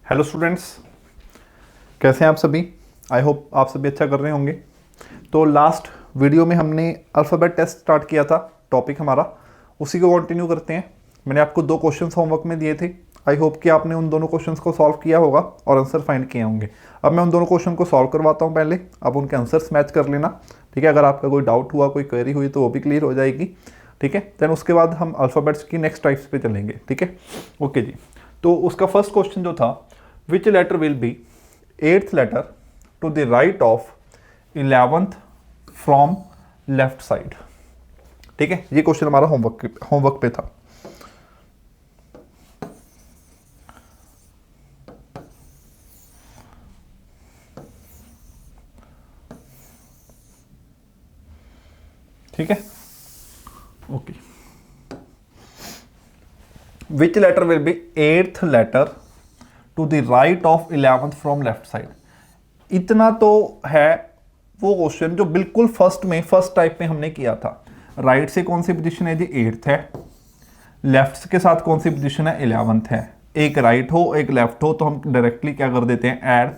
Hello students, कैसे हैं आप सभी। आई होप आप सभी अच्छा कर रहे होंगे। तो लास्ट वीडियो में हमने अल्फ़ाबेट टेस्ट स्टार्ट किया था, टॉपिक हमारा उसी को कंटिन्यू करते हैं। मैंने आपको 2 क्वेश्चंस होमवर्क में दिए थे। आई होप कि आपने उन दोनों क्वेश्चंस को सॉल्व किया होगा और आंसर फाइंड किए होंगे। अब मैं उन दोनों क्वेश्चन को सॉल्व करवाता हूँ, पहले आप उनके आंसर्स मैच कर लेना। ठीक है, अगर आपका कोई डाउट हुआ, कोई क्वेरी हुई तो वो भी क्लियर हो जाएगी। ठीक है, देन उसके बाद हम अल्फ़ाबेट्स की नेक्स्ट टाइप्स पे चलेंगे। ठीक है, ओके जी। तो उसका फर्स्ट क्वेश्चन जो था, which letter will be 8th letter to the right of 11th from left side। ठीक है, ये क्वेश्चन हमारा होमवर्क पे था। ठीक है, okay. which letter will be 8th letter to the right of 11th from left side. इतना तो है वो क्वेश्चन जो बिल्कुल फर्स्ट टाइप में हमने किया था। राइट से कौन सी पोजीशन है जी, 8th है। लेफ्ट के साथ कौन सी पोजीशन है, 11th है। एक राइट हो एक लेफ्ट हो तो हम डायरेक्टली क्या कर देते हैं, ऐड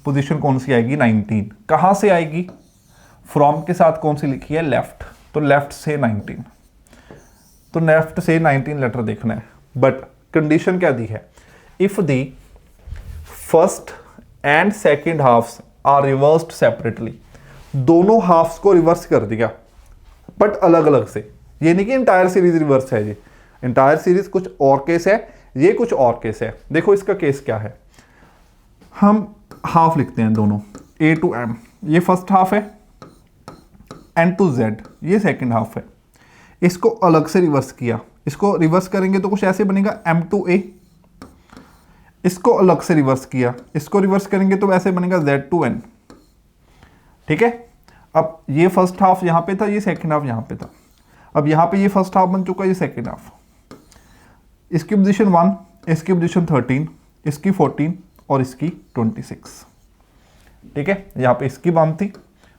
पोजीशन कौन सी आएगी, 19। कहाँ से आएगी, फ्रॉम के साथ कौन सी लिखी है, लेफ्ट, तो लेफ्ट से 19। तो लेफ्ट से 19 लेटर देखना है, बट कंडीशन क्या दी है, if the first and second halves are reversed separately. दोनों हाफ्स को रिवर्स कर दिया बट अलग अलग से। ये नहीं कि इंटायर सीरीज रिवर्स है जी, इंटायर सीरीज कुछ और केस है, ये कुछ और केस है। देखो इसका केस क्या है, हम हाफ लिखते हैं दोनों, ए टू एम ये फर्स्ट हाफ है, एन टू जेड ये सेकेंड हाफ है। इसको अलग से रिवर्स किया, इसको रिवर्स करेंगे तो कुछ ऐसे बनेगा, एम टू ए। इसको अलग से रिवर्स किया, इसको रिवर्स करेंगे तो ऐसे बनेगा Z टू N। ठीक है, अब ये फर्स्ट हाफ यहां पे था, ये सेकंड हाफ यहां पे था। अब यहां पे ये फर्स्ट हाफ बन चुका, ये सेकंड हाफ। इसकी पोजीशन 1, इसकी पोजीशन 13, इसकी 14 और इसकी 26। ठीक है, यहां पे इसकी 1 थी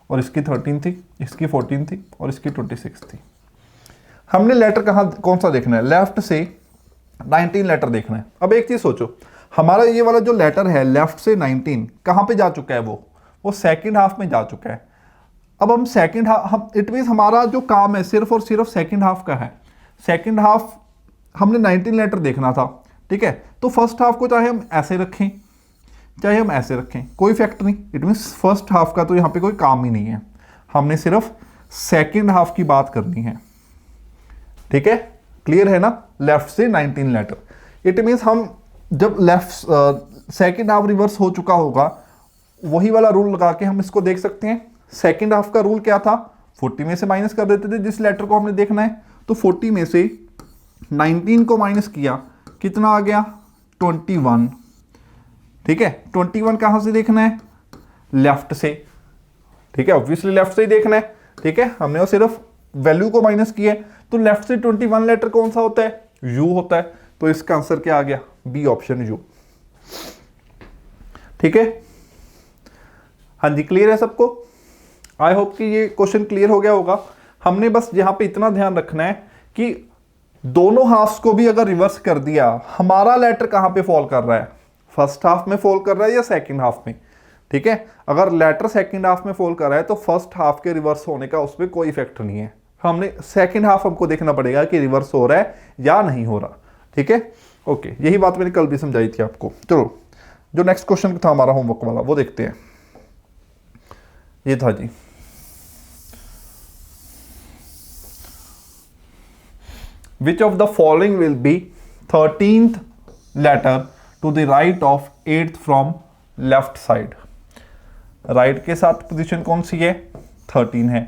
और इसकी 13 थी, इसकी 14 थी और इसकी 26 थी। हमने लेटर कौन सा देखना है, लेफ्ट से 19 लेटर देखना है। अब एक चीज सोचो, हमारा ये वाला जो लेटर है लेफ्ट से 19 कहाँ पे जा चुका है, वो सेकंड हाफ में जा चुका है। अब हम सेकंड हाफ, हम इट मीन्स हमारा जो काम है सिर्फ और सिर्फ सेकंड हाफ का है। सेकंड हाफ हमने 19 लेटर देखना था। ठीक है, तो फर्स्ट हाफ को चाहे हम ऐसे रखें चाहे हम ऐसे रखें, कोई इफेक्ट नहीं। इट मीन्स फर्स्ट हाफ का तो यहाँ पे कोई काम ही नहीं है, हमने सिर्फ सेकेंड हाफ की बात करनी है। ठीक है, क्लियर है ना, लेफ्ट से 19 लेटर। इट मीन्स हम जब लेफ्ट सेकेंड हाफ रिवर्स हो चुका होगा, वही वाला रूल लगा के हम इसको देख सकते हैं। सेकेंड हाफ का रूल क्या था, 40 में से माइनस कर देते थे जिस लेटर को हमने देखना है। तो 40 में से 19 को माइनस किया, कितना आ गया, 21। ठीक है, 21 कहां से देखना है, लेफ्ट से। ठीक है, ऑब्वियसली लेफ्ट से ही देखना है। ठीक है, हमने वो सिर्फ वैल्यू को माइनस किया है, तो लेफ्ट से 21 लेटर कौन सा होता है, यू होता है। तो इसका आंसर क्या आ गया, बी ऑप्शन यू। ठीक है, हाँ जी, क्लियर है सबको। आई होप कि ये क्वेश्चन क्लियर हो गया होगा। हमने बस यहां पे इतना ध्यान रखना है कि दोनों हाफ्स को भी अगर रिवर्स कर दिया, हमारा लेटर कहां पे फॉल कर रहा है, फर्स्ट हाफ में फॉल कर रहा है या सेकंड हाफ में। ठीक है, अगर लेटर सेकंड हाफ में फॉल कर रहा है तो फर्स्ट हाफ के रिवर्स होने का उस पर कोई इफेक्ट नहीं है। हमने सेकंड हाफ हमको देखना पड़ेगा कि रिवर्स हो रहा है या नहीं हो रहा। ठीक है, ओके, यही बात मैंने कल भी समझाई थी आपको। चलो, जो नेक्स्ट क्वेश्चन था हमारा होमवर्क वाला वो देखते हैं। ये था जी, which of the following will be 13th letter to the right of 8th from left side. Right के साथ पोजीशन कौन सी है, 13 है।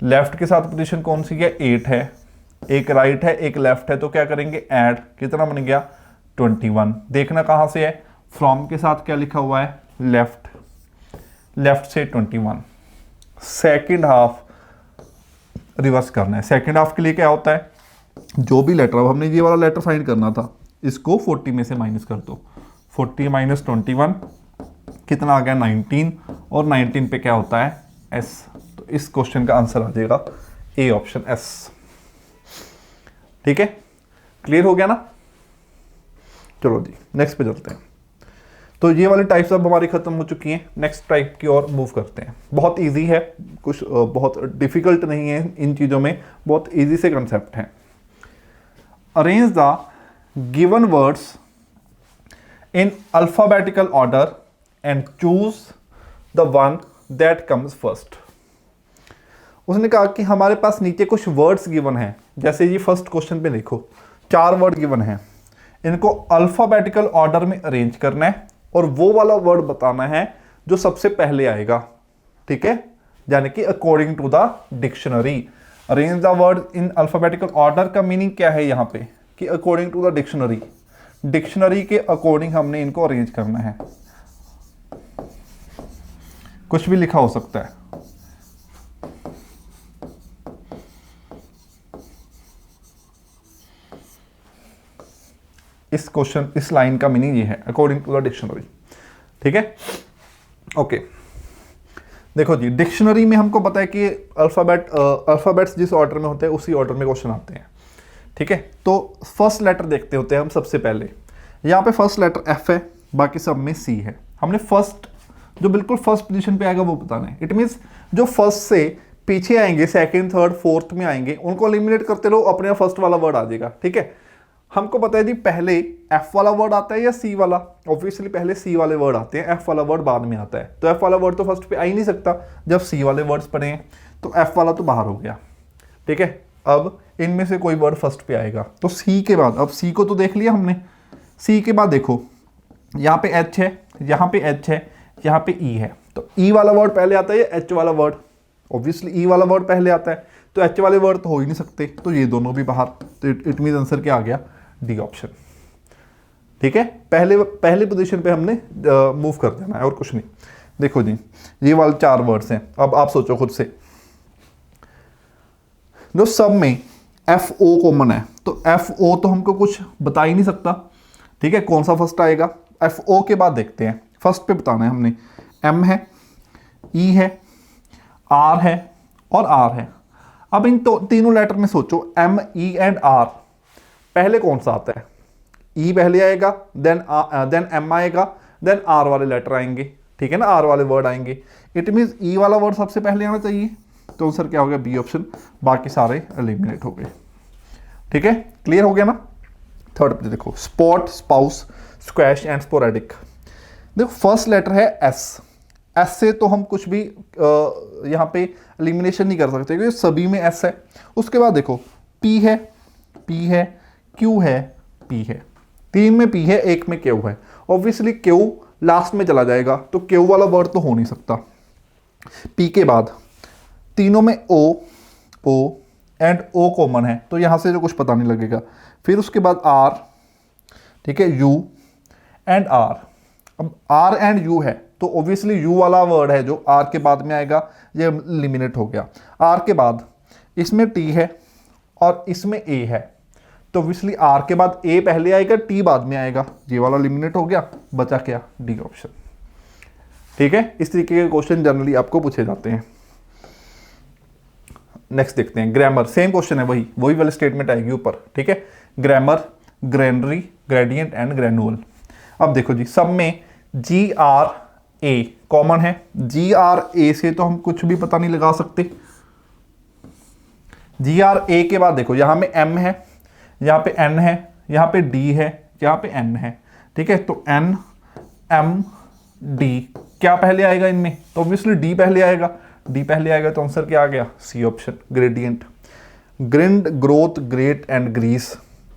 लेफ्ट के साथ पोजीशन कौन सी है, 8 है। एक राइट है एक लेफ्ट है, तो क्या करेंगे, ऐड, कितना बन गया, 21। देखना कहां से है, फ्रॉम के साथ क्या लिखा हुआ है, लेफ्ट, लेफ्ट से 21। सेकेंड हाफ रिवर्स करना है। सेकेंड हाफ के लिए क्या होता है, जो भी लेटर, अब हमने ये वाला लेटर फाइंड करना था, इसको 40 में से माइनस कर दो। 40 माइनस 21 कितना आ गया, 19, और 19 पे क्या होता है, एस। तो इस क्वेश्चन का आंसर आ जाएगा ए ऑप्शन, एस। ठीक है, क्लियर हो गया ना। चलो जी, नेक्स्ट पे चलते हैं। तो ये वाली टाइप्स अब हमारी खत्म हो चुकी हैं, नेक्स्ट टाइप की ओर मूव करते हैं। बहुत इजी है, कुछ बहुत डिफिकल्ट नहीं है इन चीज़ों में, बहुत इजी से कंसेप्ट है। Arrange the given words in alphabetical order and choose the one that comes first. उसने कहा कि हमारे पास नीचे कुछ वर्ड्स गिवन हैं, जैसे ये फर्स्ट क्वेश्चन पे देखो 4 वर्ड गिवन हैं, इनको अल्फाबेटिकल ऑर्डर में अरेंज करना है और वो वाला वर्ड बताना है जो सबसे पहले आएगा, ठीक है, यानी कि according to the dictionary. Arrange the word in alphabetical order का मीनिंग क्या है यहाँ पे कि according to the dictionary, dictionary के अकॉर्डिंग हमने इनको अरेंज करना है। कुछ भी लिखा हो सकता है, इस क्वेश्चन इस लाइन का मीनिंग ये है अकॉर्डिंग टू द डिक्शनरी, ठीक है। ओके, देखो जी, डिक्शनरी में हमको पता है कि अल्फाबेट्स जिस ऑर्डर में होते हैं उसी ऑर्डर में क्वेश्चन आते हैं, ठीक है। तो फर्स्ट लेटर देखते होते हैं हम सबसे पहले। यहाँ पे फर्स्ट लेटर एफ है, बाकी सब में सी है। हमने फर्स्ट जो बिल्कुल फर्स्ट पोजीशन पे आएगा वो बताना है। इट मीन्स जो फर्स्ट से पीछे आएंगे, सेकंड थर्ड फोर्थ में आएंगे, उनको एलिमिनेट करते रहो, अपने आप फर्स्ट वाला वर्ड आ जाएगा, ठीक है। हमको पता है जी पहले एफ वाला वर्ड आता है या सी वाला, ऑब्वियसली पहले सी वाले वर्ड आते हैं, एफ वाला वर्ड बाद में आता है। तो एफ वाला वर्ड तो फर्स्ट पे आ ही नहीं सकता, जब सी वाले वर्ड्स पढ़े हैं तो एफ वाला तो बाहर हो गया, ठीक है। अब इनमें से कोई वर्ड फर्स्ट पे आएगा, तो सी के बाद, अब सी को तो देख लिया हमने, सी के बाद देखो यहाँ पे एच है, यहाँ पे एच है, यहाँ पे ई है, तो ई वाला वर्ड पहले आता है या एच वाला वर्ड? ऑब्वियसली ई वाला वर्ड पहले आता है, तो एच वाले वर्ड तो हो ही नहीं सकते, तो ये दोनों भी बाहर। तो इट मीन आंसर क्या आ गया? डी ऑप्शन, ठीक है। पहले पोजीशन पे हमने मूव कर देना है और कुछ नहीं। देखो जी, ये वाले 4 वर्ड्स हैं, अब आप सोचो खुद से, जो सब में एफ ओ कॉमन है, तो एफ ओ तो हमको कुछ बता ही नहीं सकता, ठीक है, कौन सा फर्स्ट आएगा। एफ ओ के बाद देखते हैं, फर्स्ट पे बताना है हमने, एम है, ई है, आर है और आर है। अब इन तीनों लेटर में सोचो, एम ई एंड आर, पहले कौन सा आता है? ई पहले आएगा, देन एम आएगा, देन आर वाले लेटर आएंगे, ठीक है ना, आर वाले वर्ड आएंगे। इट मीन्स ई वाला वर्ड सबसे पहले आना चाहिए, तो आंसर क्या हो गया? B option. बाकी सारे एलिमिनेट हो गए, ठीक है, क्लियर हो गया ना। थर्ड पे देखो, spot, spouse, squash and sporadic. देखो फर्स्ट लेटर है एस, एस से तो हम कुछ भी यहाँ पे एलिमिनेशन नहीं कर सकते क्योंकि सभी में एस है। उसके बाद देखो पी है, पी है, क्यू है, पी है, 3 में पी है, 1 में क्यू है। ऑब्वियसली क्यू लास्ट में चला जाएगा, तो क्यू वाला वर्ड तो हो नहीं सकता। पी के बाद तीनों में ओ, ओ एंड ओ कॉमन है, तो यहाँ से जो कुछ पता नहीं लगेगा। फिर उसके बाद आर, ठीक है, यू एंड आर। अब आर एंड यू है, तो ऑब्वियसली यू वाला वर्ड है जो आर के बाद में आएगा, ये एलिमिनेट हो गया। आर के बाद इसमें टी है और इसमें ए है, तो ऑब्वियसली आर के बाद ए पहले आएगा, टी बाद में आएगा, ये वाला एलिमिनेट हो गया, बचा क्या? डी ऑप्शन, ठीक है। इस तरीके के क्वेश्चन जनरली आपको पूछे जाते हैं। नेक्स्ट देखते हैं, ग्रामर, सेम क्वेश्चन है, वही वाली स्टेटमेंट आएगी ऊपर, ठीक है। Grammar, granary, gradient and granule. अब देखो जी, सब में जी आर ए कॉमन है, जी आर ए से तो हम कुछ भी पता नहीं लगा सकते। जी आर ए के बाद देखो, यहाँ में एम है, यहाँ पे एन है, यहाँ पे डी है, यहाँ पे एन है, ठीक है। तो एन, एम, डी, क्या पहले आएगा इनमें? तो ऑब्वियसली डी पहले आएगा, डी पहले आएगा, तो आंसर क्या आ गया? C option, gradient. Grind, growth, great and grease,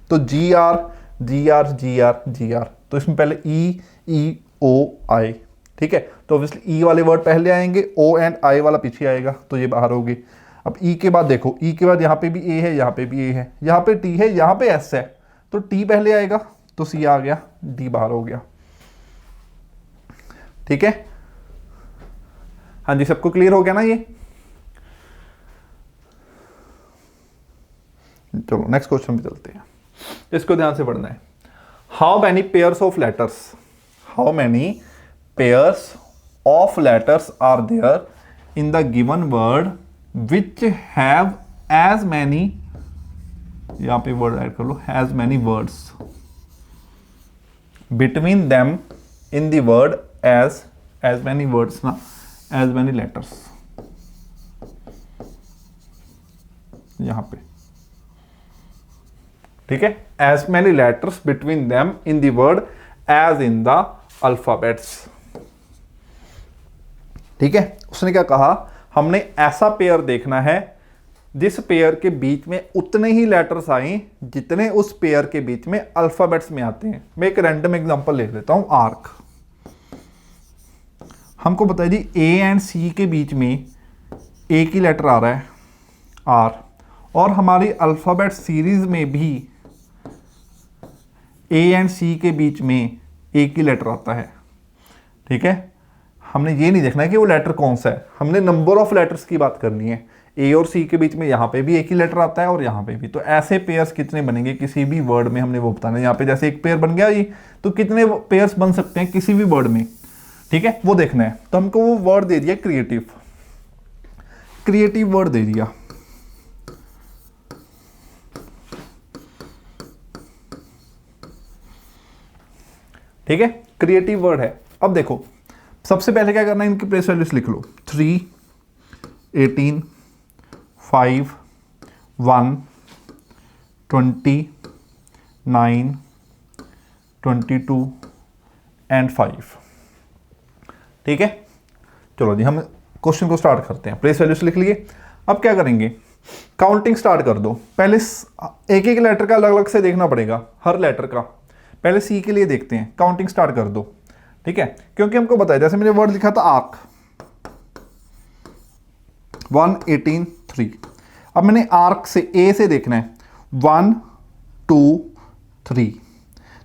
तो G R, G R, G R, G R, तो इसमें पहले ई, ई, ओ, आई, ठीक है। तो ऑब्वियसली ई वाले वर्ड पहले आएंगे, ओ एंड आई वाला पीछे आएगा, तो ये बाहर होगी। अब ई के बाद देखो, ई के बाद यहाँ पे भी ए है, यहाँ पे भी ए है, यहाँ पे टी है, यहाँ पे एस है, तो टी पहले आएगा, तो सी आ गया, डी बाहर हो गया, ठीक है। हाँ जी, सबको क्लियर हो गया ना ये? चलो नेक्स्ट क्वेश्चन पे चलते हैं, इसको ध्यान से पढ़ना है। How many pairs of letters, how many pairs of letters are there in the given word which have as many, यहां पे वर्ड ऐड कर लो, as many words between them in the word as many words ना, as many letters, यहां पे, ठीक है, as many letters between them in the word as in the alphabets. ठीक है, उसने क्या कहा, हमने ऐसा पेयर देखना है जिस पेयर के बीच में उतने ही लेटर्स आए जितने उस पेयर के बीच में अल्फाबेट्स में आते हैं। मैं एक रैंडम एग्जांपल ले लेता हूं, आर्क। हमको बताइए जी ए एंड सी के बीच में एक ही लेटर आ रहा है आर, और हमारी अल्फाबेट सीरीज में भी ए एंड सी के बीच में एक ही लेटर आता है। ठीक है, हमने ये नहीं देखना है कि वो लेटर कौन सा है, हमने नंबर ऑफ लेटर्स की बात करनी है। ए और सी के बीच में यहाँ पे भी एक ही लेटर आता है और यहाँ पे भी, तो ऐसे पेयर्स कितने बनेंगे किसी भी वर्ड में, हमने वो बताना है। यहाँ पे जैसे एक पेयर बन गया जी, तो कितने पेयर्स बन सकते हैं किसी भी वर्ड में, ठीक है, वो देखना है। तो हमको वो वर्ड दे दिया क्रिएटिव, क्रिएटिव वर्ड दे दिया। ठीक है, क्रिएटिव वर्ड है। अब देखो सबसे पहले क्या करना है, इनकी प्लेस वैल्यूज लिख लो। 3, 18, 5, 1, 20, 9, 22 एंड 5। ठीक है, चलो जी हम क्वेश्चन को स्टार्ट करते हैं। प्लेस वैल्यूज लिख लिए। अब क्या करेंगे, काउंटिंग स्टार्ट कर दो। पहले एक एक लेटर का अलग अलग से देखना पड़ेगा, हर लेटर का। पहले सी के लिए देखते हैं, काउंटिंग स्टार्ट कर दो। ठीक है, क्योंकि हमको बताया, जैसे मैंने वर्ड लिखा था आर्क, 1, 18, 3। अब मैंने आर्क से ए से देखना है 1, 2, 3।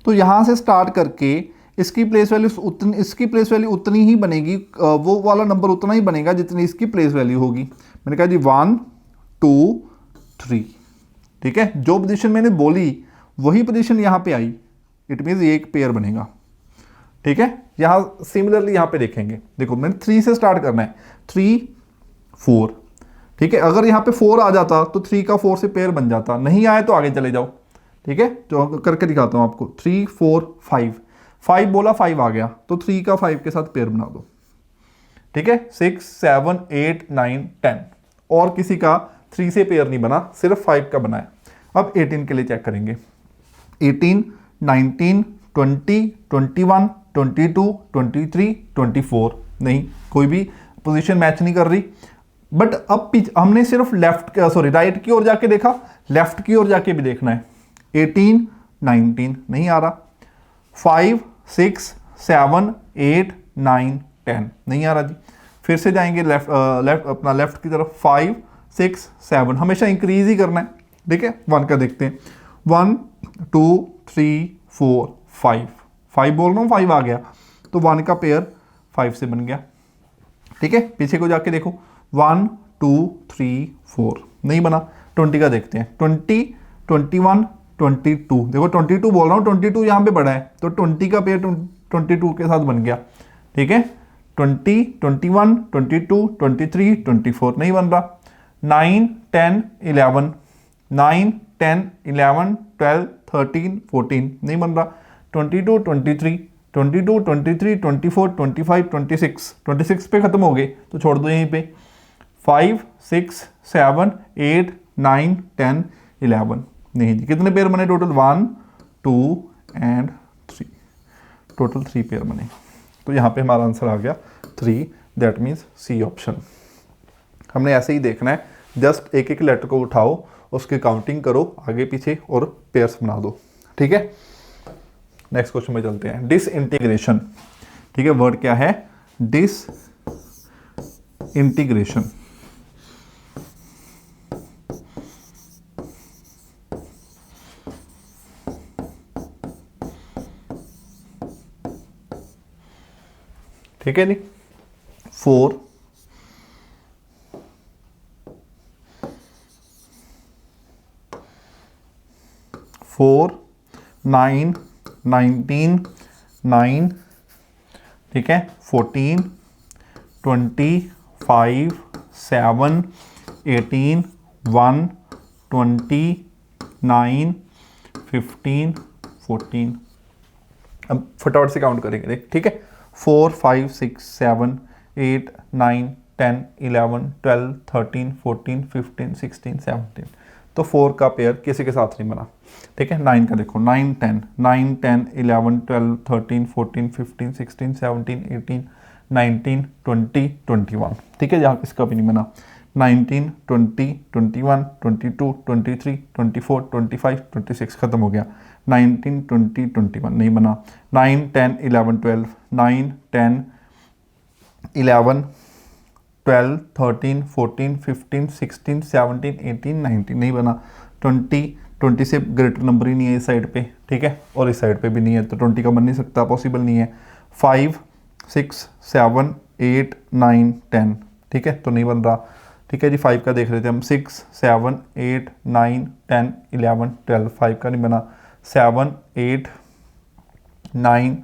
तो यहां से स्टार्ट करके इसकी प्लेस वैल्यू उतनी, इसकी प्लेस वैल्यू उतनी ही बनेगी, वो वाला नंबर उतना ही बनेगा जितनी इसकी प्लेस वैल्यू होगी। मैंने कहा जी 1, 2, 3। ठीक है, जो पोजीशन मैंने बोली वही पोजीशन यहां पे आई, इट मीन्स ये एक पेयर बनेगा। ठीक है, यहां सिमिलरली यहां पे देखेंगे, देखो मैंने 3 से स्टार्ट करना है, 3, 4। ठीक है, अगर यहां पे 4 आ जाता तो 3 का 4 से पेयर बन जाता, नहीं आए तो आगे चले जाओ। ठीक है, तो करके दिखाता हूं आपको। 3, 4, 5, 5 बोला, 5 आ गया, तो 3 का 5 के साथ पेयर बना दो। ठीक है, 6, 7, 8, 9, 10, और किसी का 3 से पेयर नहीं बना, सिर्फ 5 का बना है। अब 18 के लिए चेक करेंगे, 18, 19, 20, 21, 22, 23, 24, नहीं, कोई भी पोजीशन मैच नहीं कर रही। बट अब हमने सिर्फ लेफ्ट, सॉरी राइट की ओर जाके देखा, लेफ्ट की ओर जाके भी देखना है। 18, 19 नहीं आ रहा, 5, 6, 7, 8, 9, 10 नहीं आ रहा जी। फिर से जाएंगे लेफ्ट अपना लेफ्ट की तरफ, 5, 6, 7, हमेशा इंक्रीज ही करना है। ठीक है, 1 का देखते हैं, 1, 2, 3, 4, 5, 5 बोल रहा हूँ, 5 आ गया, तो 1 का पेयर 5 से बन गया। ठीक है, पीछे को जाके देखो, 1, 2, 3, 4 नहीं बना। 20 का देखते हैं, 20, 21, 22, देखो 22 बोल रहा हूँ, 22 यहाँ पे बड़ा है, तो 20 का पेयर 22 के साथ बन गया। ठीक है, 20, 21, 22, 23, 24 नहीं बन रहा। 9, 10, 11, 9, 10, 11, 12, 13, 14 नहीं बन रहा। 22, 23, 22, 23, 24, 25, 26, 26 पे खत्म हो गए, तो छोड़ दो यहीं पे। 5, 6, 7, 8, 9, 10, 11 नहीं जी। कितने पेयर बने टोटल, 1, 2 एंड 3, टोटल 3 पेयर बने। तो यहाँ पे हमारा आंसर आ गया 3, दैट मीन्स सी ऑप्शन। हमने ऐसे ही देखना है, जस्ट एक एक लेटर को उठाओ, उसकी काउंटिंग करो आगे पीछे और पेयर्स बना दो। ठीक है, नेक्स्ट क्वेश्चन में चलते हैं। Disintegration. ठीक है, वर्ड क्या है, डिस इंटीग्रेशन। ठीक है जी, 4, 4, 9, 19, 9, ठीक है, 14, 25, 7, 18, 1, 20, 9, 15, 14। अब फटाफट से काउंट करेंगे देख, ठीक है। 4 5 6 7 8 9 10 11 12 13 14 15 16 17, तो 4 का पेयर किसी के साथ नहीं बना, ठीक है। 9 का देखो 9 10 9 10 11 12 13 14 15 16 17 18 19 20 21, ठीक है, जहाँ इसका भी नहीं बना। 19 20 21 22 23 24 25 26 खत्म हो गया। 19 20 21 नहीं बना। 9 10 11 12 9 10 11 12 13 14 15 16 17 18 19 नहीं बना। 20 से ग्रेटर नंबर ही नहीं है इस साइड पे, ठीक है, और इस साइड पे भी नहीं है, तो 20 का बन नहीं सकता, पॉसिबल नहीं है। 5 6 7 8 9 10, ठीक है, तो नहीं बन रहा, ठीक है जी। 5 का देख रहे थे हम, 6 7 8 9 10 11 12, 5 का नहीं बना। 7 8 9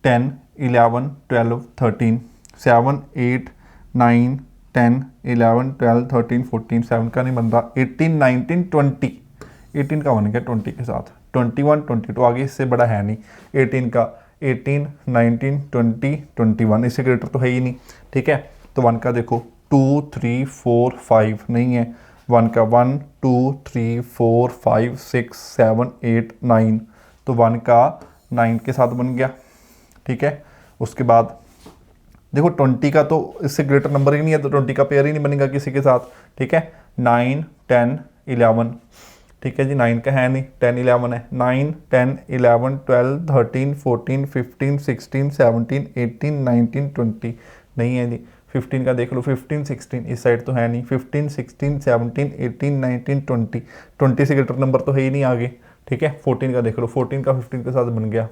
10 11 12 13, 7 8 9 10 11 12 13 14, 7 का नहीं बन रहा। 18 19 20, 18 का बन गया 20 के साथ। 21 22 आगे इससे बड़ा है नहीं 18 का। 18 19 20 21, इससे ग्रेटर तो है ही नहीं, ठीक है। तो 1 का देखो 2 3 4 5 नहीं है। 1 का 1 2 3 4 5 6 7 8 9, तो 1 का 9 के साथ बन गया, ठीक है। उसके बाद देखो 20 का तो इससे ग्रेटर नंबर ही नहीं है, तो 20 का पेयर ही नहीं बनेगा किसी के साथ, ठीक है। 9 10 11, ठीक है जी, 9 का है नहीं, 10 11 है। 9 10 11 12 13 14 15 16 17 18 19 20 नहीं है जी। 15 का देख लो, 15 16 इस साइड तो है नहीं। 15 16 17 18 19 20, 20 से ग्रेटर नंबर तो है ही नहीं आगे, ठीक है। 14 का देख लो, 14 का 15 के साथ बन गया,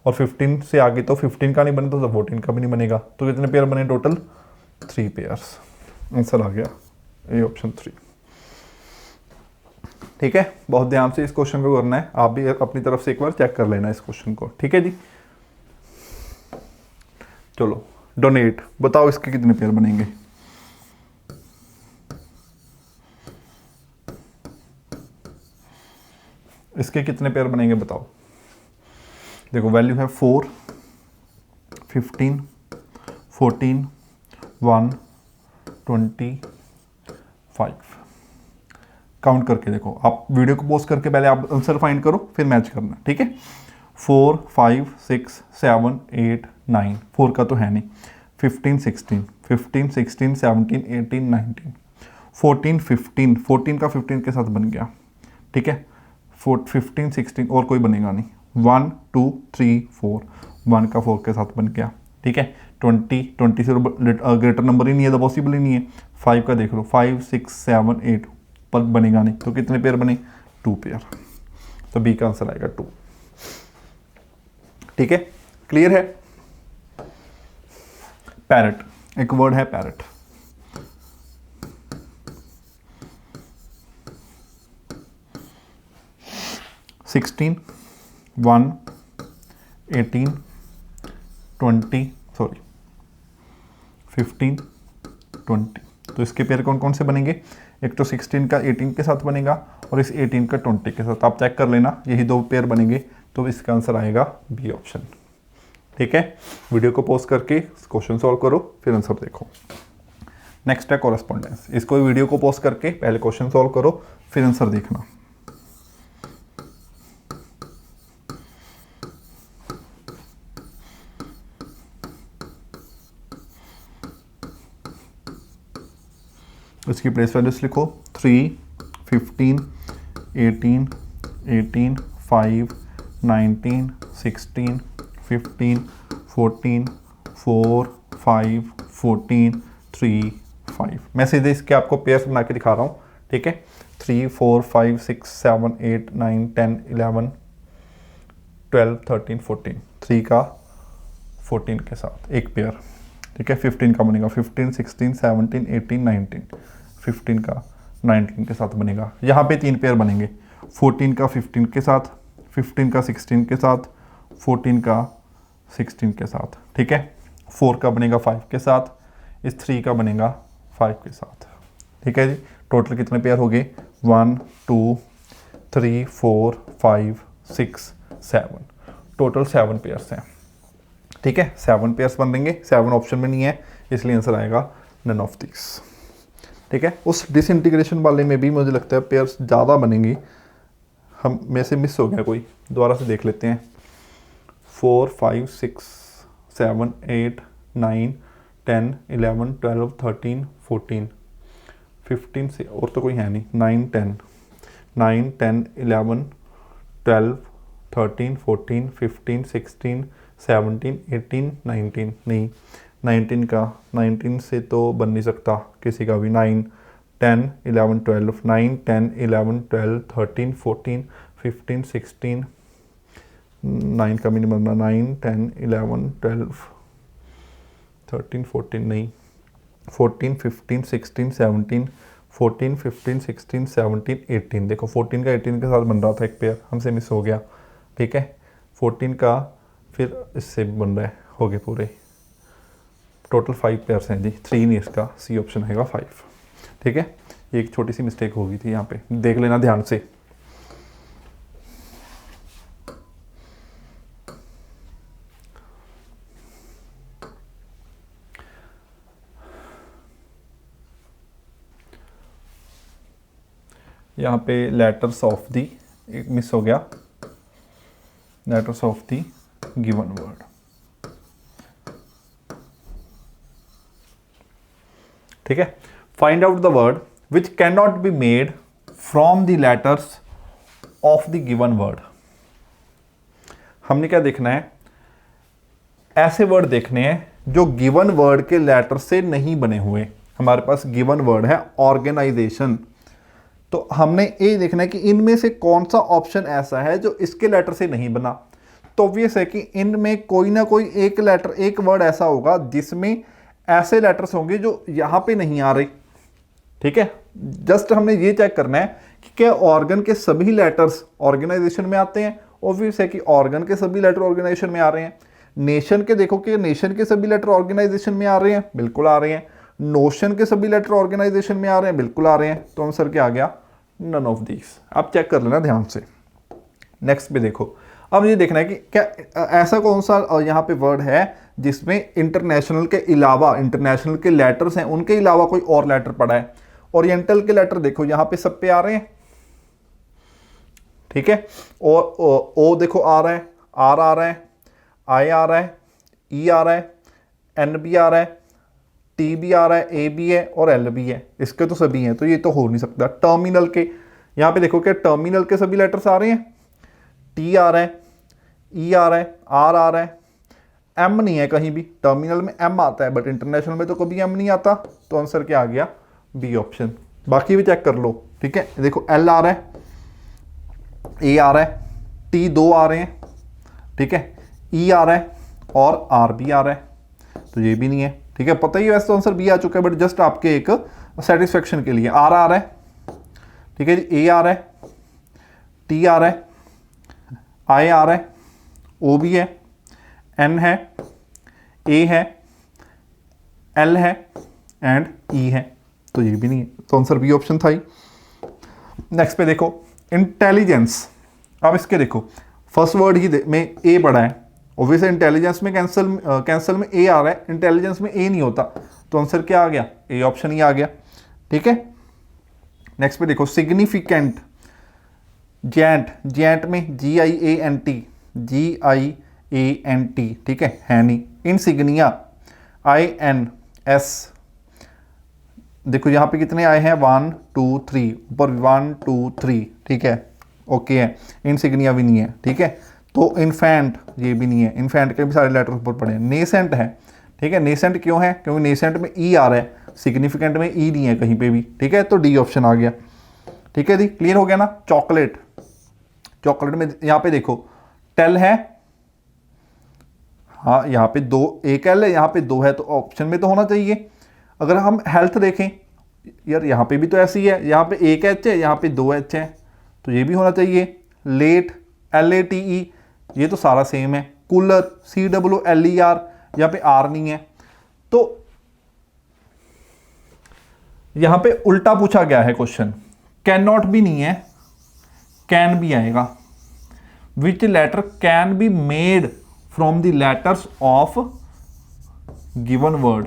और 15 से आगे तो 15 का नहीं बने तो 14 का भी नहीं बनेगा। तो कितने पेयर बने टोटल? 3 पेयर्स। आंसर आ गया ए ऑप्शन 3, ठीक है। बहुत ध्यान से इस क्वेश्चन को करना है, आप भी अपनी तरफ से एक बार चेक कर लेना इस क्वेश्चन को, ठीक है जी। चलो डोनेट, बताओ इसके कितने पेयर बनेंगे? इसके कितने पेयर बनेंगे बताओ। देखो वैल्यू है 4 15 14 1 25। काउंट करके देखो, आप वीडियो को पॉज करके पहले आप आंसर फाइंड करो, फिर मैच करना, ठीक है। 4 5 6 7 8 9, 4 का तो है नहीं। 15 16 15 16 17 18 19, 14 15, 14 का 15 के साथ बन गया, ठीक है। 15 16 और कोई बनेगा नहीं। 1 2 3 4, 1 का 4 के साथ बन गया, ठीक है। 20 से ग्रेटर नंबर ही नहीं है, तो पॉसिबल ही नहीं है। 5 का देख लो, 5 6 7 8 पर बनेगा नहीं, तो कितने पेयर बने? 2 पेयर, तो बी का आंसर आएगा 2, ठीक है। क्लियर है? पैरट, एक वर्ड है पैरट। (16) 1 18 20 सॉरी 15 20, तो इसके पेयर कौन कौन से बनेंगे? एक तो 16 का 18 के साथ बनेगा, और इस 18 का 20 के साथ। आप चेक कर लेना, यही 2 पेयर बनेंगे, तो इसका आंसर आएगा बी ऑप्शन, ठीक है। वीडियो को पॉज करके क्वेश्चन सॉल्व करो, फिर आंसर देखो। नेक्स्ट है कॉरेस्पॉन्डेंस। इसको वीडियो को पॉज करके पहले क्वेश्चन सॉल्व करो, फिर आंसर देखना। इसकी प्लेस वैल्यूज लिखो, 3 15 18 18 5 19 16 15 14 4 5 14 3 5। मैं सीधे इसके आपको पेयर्स बना के दिखा रहा हूँ, ठीक है। 3 4 5 6 7 8 9 10 11 12 13 14, 3 का 14 के साथ एक पेयर, ठीक है। 15 का बनेगा, 15 16 17 18 19, 15 का 19 के साथ बनेगा। यहाँ पे 3 पेयर बनेंगे, 14 का 15 के साथ, 15 का 16 के साथ, 14 का 16 के साथ, ठीक है। 4 का बनेगा 5 के साथ, इस 3 का बनेगा 5 के साथ, ठीक है जी। टोटल कितने पेयर हो गए? 1 2 3 4 5 6 7। टोटल 7 पेयर्स हैं, ठीक है, 7 पेयर्स बनेंगे, 7 ऑप्शन में नहीं है, इसलिए आंसर आएगा नन ऑफ दिस, ठीक है। उस डिसइंटीग्रेशन वाले में भी मुझे लगता है पेयर्स ज़्यादा बनेंगी, हम में से मिस हो गया कोई, दोबारा से देख लेते हैं। 4 5 6 7 8 9 10 11 12 13 14 15 से और तो कोई है नहीं, 9 10 11 12 13 14 15 16 17 18 19 नहीं, 19 का 19 से तो बन नहीं सकता किसी का भी। 9 10 11 12 9 10 11 12 13 14 15 16 9 का भी नहीं बनना, 9 10 11 12 13 14 नहीं, 14 15 16 17 14 15 16 17 18, देखो 14 का 18 के साथ बन रहा था एक पेयर, हमसे मिस हो गया, ठीक है। 14 का फिर इससे भी बन रहा है, हो गए पूरे, टोटल 5 पेयर्स हैं जी, 3 नहीं, इसका सी ऑप्शन है 5, ठीक है। ये एक छोटी सी मिस्टेक हो गई थी यहाँ पे, देख लेना ध्यान से। यहाँ पे लेटर्स ऑफ दी एक मिस हो गया, letters of the given word, ठीक है। Find out the word which can not be made from the letters of the given word. हमने क्या देखना है, ऐसे वर्ड देखने हैं जो गिवन वर्ड के लेटर से नहीं बने हुए। हमारे पास गिवन वर्ड है ऑर्गेनाइजेशन, तो हमने ये देखना है कि इनमें से कौन सा ऑप्शन ऐसा है जो इसके लेटर से नहीं बना। तो ऑब्वियस है कि इनमें कोई ना कोई एक लेटर, एक वर्ड ऐसा होगा जिसमें ऐसे लेटर्स होंगे जो यहाँ पे नहीं आ रहे, ठीक है। जस्ट हमने ये चेक करना है कि क्या ऑर्गन के सभी लेटर्स ऑर्गेनाइजेशन में आते हैं। ऑब्वियस है कि ऑर्गन के सभी लेटर ऑर्गेनाइजेशन में आ रहे हैं। नेशन के देखो कि नेशन के सभी लेटर ऑर्गेनाइजेशन में आ रहे हैं, बिल्कुल आ रहे हैं। नोशन के सभी लेटर ऑर्गेनाइजेशन में आ रहे हैं, बिल्कुल आ रहे हैं। तो आंसर क्या आ गया, नन ऑफ दीज। आप चेक कर लेना ध्यान से। नेक्स्ट पे देखो, अब ये देखना है कि क्या ऐसा कौन सा यहाँ पे वर्ड है जिसमें इंटरनेशनल के अलावा, इंटरनेशनल के लेटर्स हैं उनके अलावा कोई और लेटर पड़ा है। ओरिएंटल के लेटर देखो यहाँ पे सब पे आ रहे हैं, ठीक है। और ओ देखो आ रहा है, आर आ रहा है, आई आ रहा है, ई आ रहा है, एन भी आ रहा है, टी भी आ रहा है, ए भी है और एल भी है। इसके तो सभी हैं, तो ये तो हो नहीं सकता। टर्मिनल के यहाँ पे देखो क्या टर्मिनल के सभी लेटर्स आ रहे हैं, टी आ रहा है, ई आ रहा है, आर आ रहा है, एम नहीं है कहीं भी। टर्मिनल में एम आता है बट इंटरनेशनल में तो कभी एम नहीं आता। तो आंसर क्या आ गया, बी ऑप्शन। बाकी भी चेक कर लो, ठीक है। देखो एल आ रहा है, ए आ रहा है, टी 2 आ रहे हैं, ठीक है, ई आ रहा है और आर भी आ रहा है, तो ये भी नहीं है, ठीक है। पता ही है वैसे तो आंसर बी आ चुका है, बट जस्ट आपके एक सेटिस्फेक्शन के लिए। आर आ रहा है, ठीक है जी, ए आ रहा है, टी आ रहा है, आई आ रहा है, ओ भी है, एन है, ए है, एल है एंड ई है, तो ये भी नहीं है। तो आंसर बी ऑप्शन था ही। नेक्स्ट पे देखो इंटेलिजेंस। अब इसके देखो फर्स्ट वर्ड ही में ए पड़ा है, ऑब्वियसली इंटेलिजेंस में कैंसल में ए आ रहा है, इंटेलिजेंस में ए नहीं होता, तो आंसर क्या आ गया, ए ऑप्शन ही आ गया, ठीक है। नेक्स्ट पे देखो सिग्निफिकेंट, जेंट, जेंट में जी आई A N T, ji I A N T, ठीक है नहीं। इनसिग्निया, आई एन एस, देखो यहाँ पे कितने आए हैं, 1 2 3, ऊपर 1 2 3, ठीक है, ओके है। इनसिग्निया भी नहीं है, ठीक है। तो इन्फेंट ये भी नहीं है, इन्फेंट के भी सारे लेटर ऊपर पड़े हैं। नेसेंट है, ठीक है, नेसेंट क्यों है, क्योंकि नेसेंट में ई आ रहा है, सिग्निफिकेंट में ई नहीं है कहीं पे भी, ठीक है। तो डी ऑप्शन आ गया, ठीक है जी, क्लियर हो गया ना। चॉकलेट, चॉकलेट में यहाँ पे देखो टेल है, हाँ यहाँ पे 2, एक एल है, यहाँ पे 2 है, तो ऑप्शन में तो होना चाहिए। अगर हम हेल्थ देखें यार, यहाँ पे भी तो ऐसी है, यहाँ पे एक एच है, यहाँ पे 2 एच है, तो ये भी होना चाहिए। लेट, LATE, ये तो सारा सेम है। कूलर, CWLER, यहाँ पे आर नहीं है। तो यहाँ पे उल्टा पूछा गया है क्वेश्चन, कैन नॉट भी नहीं है, कैन भी आएगा। Which letter can be made from the letters of given word.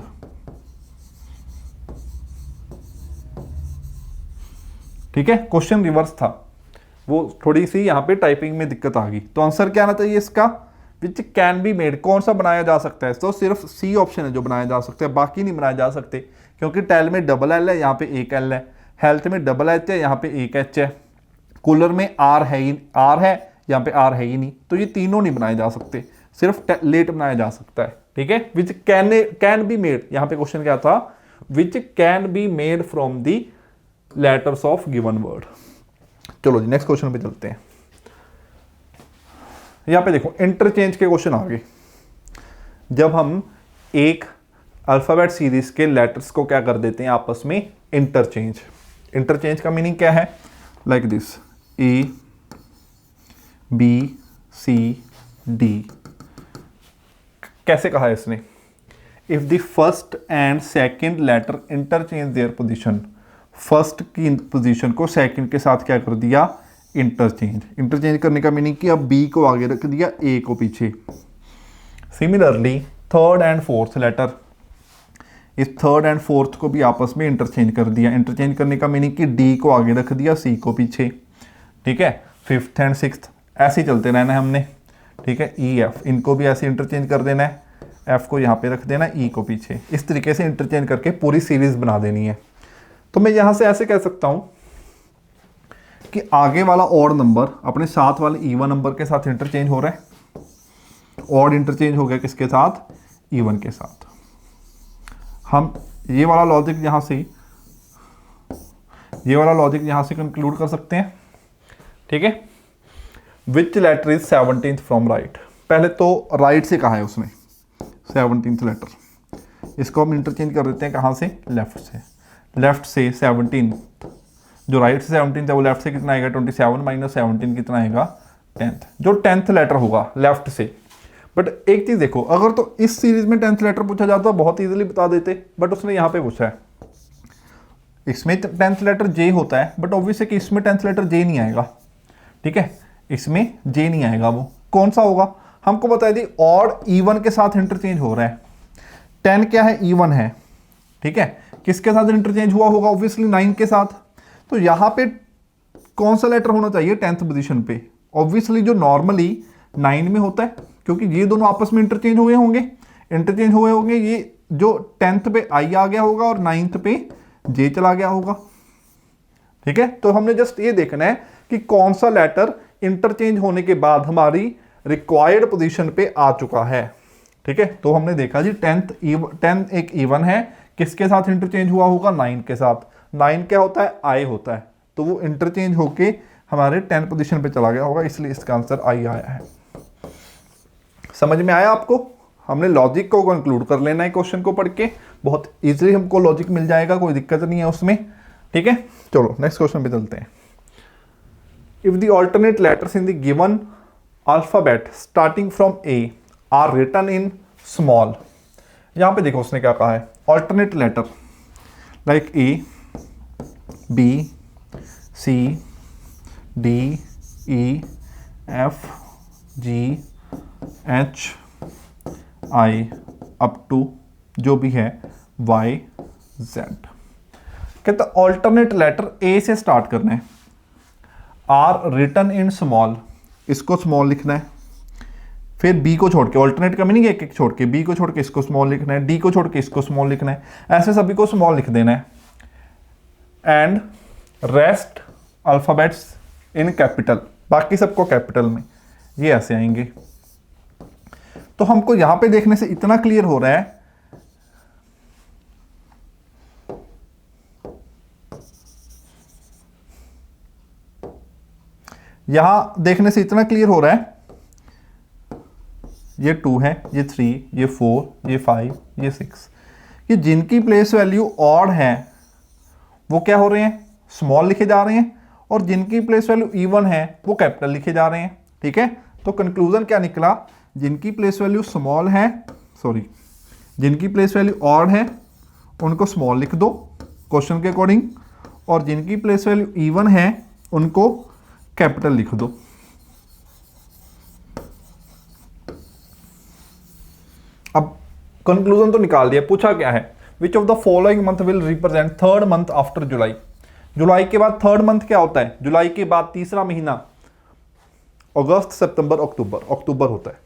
ठीक है, क्वेश्चन रिवर्स था, वो थोड़ी सी यहाँ पे टाइपिंग में दिक्कत आ गई। तो आंसर क्या आना चाहिए इसका, विच कैन बी मेड, कौन सा बनाया जा सकता है? तो सिर्फ सी ऑप्शन है जो बनाया जा सकता है, बाकी नहीं बनाए जा सकते, क्योंकि टेल में डबल एल है, यहाँ पे एक एल है, हेल्थ में डबल एच है, यहाँ पे एक एच है, कूलर में आर है ही, आर है, यहाँ पे आर है ही नहीं, तो ये तीनों नहीं बनाए जा सकते, सिर्फ लेट बनाया जा सकता है। ठीक है, विच कैन बी मेड, यहाँ पे क्वेश्चन क्या था, which can be made from the letters of given word. चलो जी नेक्स्ट क्वेश्चन पे चलते हैं। यहां पे देखो इंटरचेंज के क्वेश्चन आ गए। जब हम एक अल्फाबेट सीरीज के लेटर्स को क्या कर देते हैं आपस में, इंटरचेंज। इंटरचेंज का मीनिंग क्या है, like this, A B C D. कैसे कहा है इसने, if the first and second letter interchange their position, first की पोजीशन को सेकंड के साथ क्या कर दिया, इंटरचेंज। इंटरचेंज करने का मीनिंग कि अब बी को आगे रख दिया, ए को पीछे। Similarly third and fourth letter, इस थर्ड एंड फोर्थ को भी आपस में इंटरचेंज कर दिया। इंटरचेंज करने का मीनिंग कि डी को आगे रख दिया, सी को पीछे। ठीक है, फिफ्थ एंड सिक्स्थ ऐसे ही चलते रहना है हमने। ठीक है, ई एफ, इनको भी ऐसे इंटरचेंज कर देना है, एफ को यहाँ पे रख देना, ई को पीछे। इस तरीके से इंटरचेंज करके पूरी सीरीज बना देनी है। तो मैं यहां से ऐसे कह सकता हूं कि आगे वाला ऑड नंबर अपने साथ वाले इवन नंबर के साथ इंटरचेंज हो रहा है। ऑड इंटरचेंज हो गया किसके साथ, इवन के साथ। हम ये वाला लॉजिक यहां से कंक्लूड कर सकते हैं। ठीक है, which letter is 17th from right. पहले तो राइट से कहा है उसने 17th लेटर, इसको हम इंटरचेंज कर देते हैं कहां से, लेफ्ट से। लेफ्ट से 17, जो राइट से 17 है वो लेफ्ट से कितना आएगा, 27 माइनस 17 कितना आएगा, 10th। जो 10th लेटर होगा लेफ्ट से। बट एक चीज देखो, अगर तो इस सीरीज में 10th लेटर पूछा जाता बहुत इजीली बता देते, बट उसने यहाँ पे पूछा है। इसमें 10th लेटर जे होता है, बट ऑब्वियस है कि इसमें 10th लेटर जे नहीं आएगा। ठीक है, इसमें जे नहीं आएगा, वो कौन सा होगा, हमको बता दी ऑड इवन के साथ इंटरचेंज हो रहा है। 10 क्या है, इवन है। ठीक है, किसके साथ इंटरचेंज हुआ होगा, ऑब्वियसली 9 के साथ। तो यहां पे कौन सा लेटर होना चाहिए 10th पोजीशन पे, ऑब्वियसली जो नॉर्मली 9 में होता है, क्योंकि ये दोनों आपस में इंटरचेंज हुए होंगे। ये जो 10th पे आई आ गया होगा और 9th पे जे चला गया होगा। ठीक है, तो हमने जस्ट ये देखना है कि कौन सा लेटर इंटरचेंज होने के बाद हमारी रिक्वायर्ड पोजीशन पे आ चुका है। ठीक है, तो हमने देखा जी 10 एक इवन है, किसके साथ इंटरचेंज हुआ होगा, 9 के साथ। 9 क्या होता है, आई होता है, तो वो इंटरचेंज होके हमारे 10 पोजीशन पे चला गया होगा, इसलिए इसका आंसर आई आया है। समझ में आया आपको? हमने लॉजिक को कंक्लूड कर लेना है क्वेश्चन को पढ़ के, बहुत इजीली हमको लॉजिक मिल जाएगा, कोई दिक्कत नहीं है उसमें। ठीक है, चलो नेक्स्ट क्वेश्चन पे चलते हैं। If the alternate letters in the given alphabet starting from A are written in small. यहां पे देखो उसने क्या कहा है, alternate letter like A B C D E F G H I up to जो भी है वाई जेड। कहता ऑल्टरनेट लेटर ए से स्टार्ट करना है, आर रिटन इन स्मॉल, इसको स्मॉल लिखना है, फिर बी को छोड़ के, ऑल्टरनेट का मीनिंग एक एक छोड़ के, बी को छोड़ के इसको स्मॉल लिखना है, डी को छोड़ के इसको स्मॉल लिखना है, ऐसे सभी को स्मॉल लिख देना है। And rest alphabets in capital, बाकी सबको कैपिटल में, ये ऐसे आएंगे। तो हमको यहां पे देखने से इतना क्लियर हो रहा है, यहां देखने से इतना क्लियर हो रहा है, ये 2 है, ये 3, ये 4, ये 5, ये 6, कि जिनकी प्लेस वैल्यू ऑड है वो क्या हो रहे हैं, स्मॉल लिखे जा रहे हैं, और जिनकी प्लेस वैल्यू इवन है वो कैपिटल लिखे जा रहे हैं। ठीक है, तो कंक्लूजन क्या निकला, जिनकी प्लेस वैल्यू स्मॉल है, जिनकी प्लेस वैल्यू ऑड है उनको स्मॉल लिख दो क्वेश्चन के अकॉर्डिंग, और जिनकी प्लेस वैल्यू इवन है उनको कैपिटल लिख दो। कंक्लूजन तो निकाल दिया, पूछा क्या है, which of the following month will represent third month after July. जुलाई के बाद थर्ड मंथ क्या होता है, जुलाई के बाद तीसरा महीना अगस्त सितंबर अक्टूबर, अक्टूबर होता है,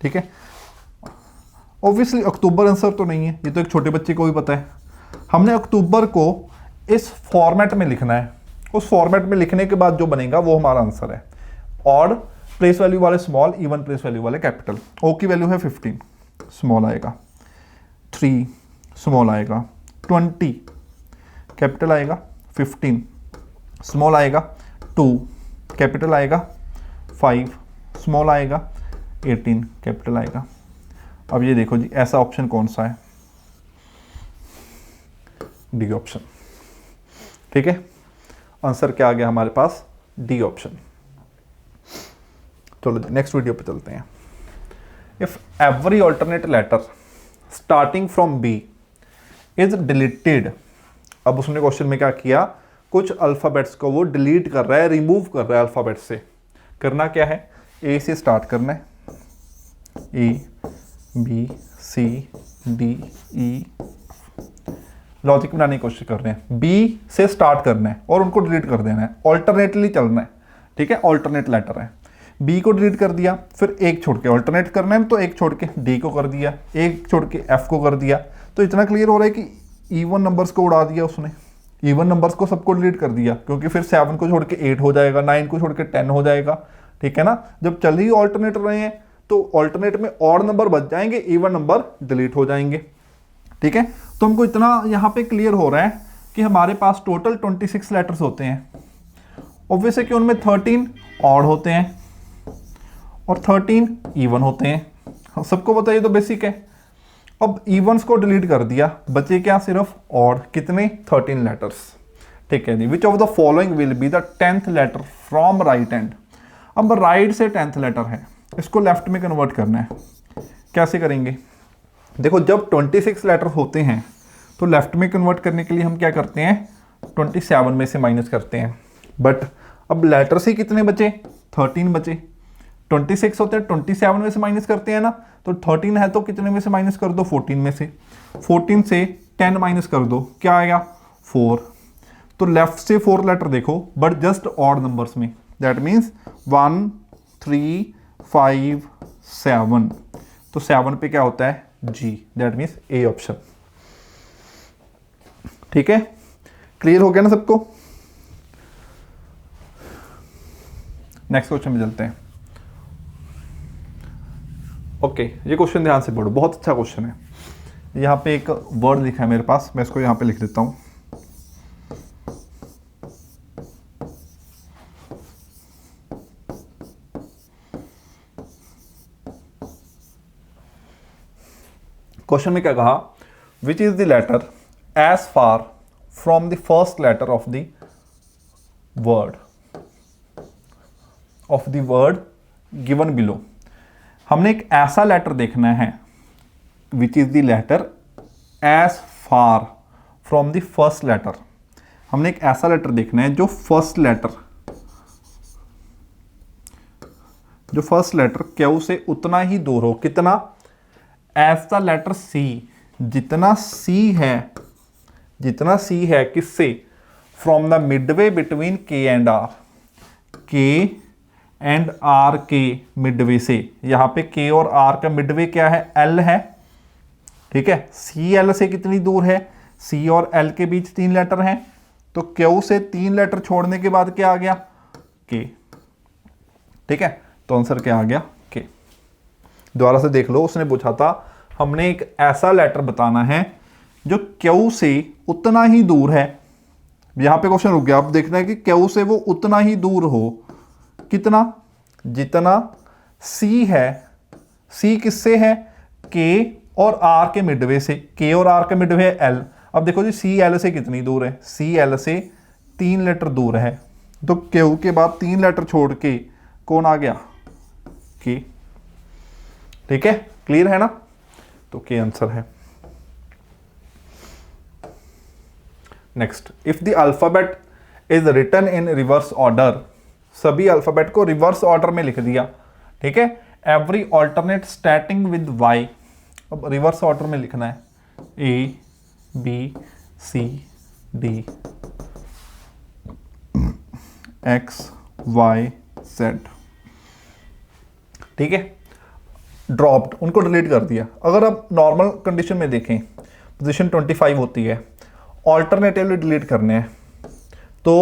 ठीक है। ऑब्वियसली अक्टूबर आंसर तो नहीं है, ये तो एक छोटे बच्चे को भी पता है। हमने अक्टूबर को इस फॉर्मेट में लिखना है, उस फॉर्मेट में लिखने के बाद जो बनेगा वो हमारा आंसर है। ऑड प्लेस वैल्यू वाले स्मॉल, इवन प्लेस वैल्यू वाले कैपिटल। ओ की वैल्यू है 15, स्मॉल आएगा, 3 स्मॉल आएगा, 20 कैपिटल आएगा, 15 स्मॉल आएगा, 2 कैपिटल आएगा, 5 स्मॉल आएगा, 18 कैपिटल आएगा। अब ये देखो जी, ऐसा ऑप्शन कौन सा है, डी ऑप्शन, ठीक है। आंसर क्या आ गया हमारे पास, डी ऑप्शन। चलो नेक्स्ट वीडियो पे चलते हैं। If every alternate letter starting from B is deleted, अब उसने क्वेश्चन में क्या किया, कुछ अल्फ़ाबेट्स को वो डिलीट कर रहा है, रिमूव कर रहा है अल्फ़ाबेट से। करना क्या है, ए से स्टार्ट करना है, A B C D E, logic बनाने की कोशिश कर रहे हैं। बी से स्टार्ट करना है और उनको डिलीट कर देना है, ऑल्टरनेटली चलना है, ठीक है। ऑल्टरनेट लेटर है, बी को डिलीट कर दिया, फिर एक छोड़ के ऑल्टरनेट करना है, तो एक छोड़ के डी को कर दिया, एक छोड़ के एफ को कर दिया। तो इतना क्लियर हो रहा है कि इवन नंबर्स को उड़ा दिया उसने, इवन नंबर्स को सबको डिलीट कर दिया, क्योंकि फिर 7 को छोड़ के 8 हो जाएगा, 9 को छोड़ के 10 हो जाएगा, ठीक है ना। जब चल ही ऑल्टरनेट रहे हैं तो ऑल्टरनेट में ऑड नंबर बच जाएंगे, इवन नंबर डिलीट हो जाएंगे, ठीक है। तो हमको इतना यहाँ पे क्लियर हो रहा है कि हमारे पास टोटल 26 लेटर्स होते हैं। ऑब्वियस है कि उनमें 13 ऑड होते हैं और 13 इवन होते हैं, सबको पता है, ये तो बेसिक है। अब इवन्स को डिलीट कर दिया, बचे क्या, सिर्फ ऑड, कितने, 13 लेटर्स, ठीक है जी। Which of the following will be the 10th letter from right end. अब राइट से 10th लेटर है, इसको लेफ्ट में कन्वर्ट करना है। कैसे करेंगे, देखो जब 26 लेटर होते हैं तो लेफ्ट में कन्वर्ट करने के लिए हम क्या करते हैं, 27 में से माइनस करते हैं। बट अब लेटर्स ही कितने बचे, 13 बचे। 26 होते हैं, 27 में से माइनस करते हैं ना, तो 13 है तो कितने में से माइनस कर दो, 14 में से। 14 से 10 माइनस कर दो, क्या आएगा, 4। तो लेफ्ट से 4 लेटर देखो, बट जस्ट ऑड नंबर्स में, दैट मीन्स 1 3 5 7। तो 7 पे क्या होता है, जी, दैट मीन्स ए ऑप्शन, ठीक है। क्लियर हो गया ना सबको। नेक्स्ट क्वेश्चन में चलते हैं। ओके, ये क्वेश्चन ध्यान से पढ़ो, बहुत अच्छा क्वेश्चन है। यहाँ पे एक वर्ड लिखा है मेरे पास, मैं इसको यहाँ पे लिख देता हूँ। क्वेश्चन में क्या कहा, which is the letter as far from the first letter of the word given below. हमने एक ऐसा लेटर देखना है, which is the letter as far from the first letter. हमने एक ऐसा लेटर देखना है जो फर्स्ट लेटर क्यू से उतना ही दूर हो। कितना, एज द लेटर सी, जितना सी है किससे, फ्रॉम द मिडवे बिटवीन के एंड आर, के एंड आर के मिडवे से। यहां पे के और आर का मिडवे क्या है, एल है, ठीक है। सी एल से कितनी दूर है, सी और एल के बीच 3 लेटर हैं, तो क्यू से 3 लेटर छोड़ने के बाद क्या आ गया, के, ठीक है। तो आंसर क्या आ गया, के। दोबारा से देख लो, उसने पूछा था हमने एक ऐसा लेटर बताना है जो क्यू से उतना ही दूर है। यहां पे क्वेश्चन रुक गया, अब देखना है कि क्यू से वो उतना ही दूर हो, कितना, जितना सी है। सी किससे है, के और आर के मिडवे से। के और आर का मिडवे है एल। अब देखो जी, सी एल से कितनी दूर है, सी एल से 3 लेटर दूर है, तो क्यू के बाद 3 लेटर छोड़ के कौन आ गया, के, ठीक है। क्लियर है ना, तो के आंसर है। Next, if the alphabet is written in reverse order, सभी अल्फाबेट को रिवर्स ऑर्डर में लिख दिया, ठीक है। Every alternate starting with Y, अब रिवर्स ऑर्डर में लिखना है A B C D X Y Z, ठीक है। ड्रॉप्ड, उनको डिलीट कर दिया। अगर आप नॉर्मल कंडीशन में देखें पोजीशन 25 होती है, ऑल्टरनेटिवली डिलीट करने हैं तो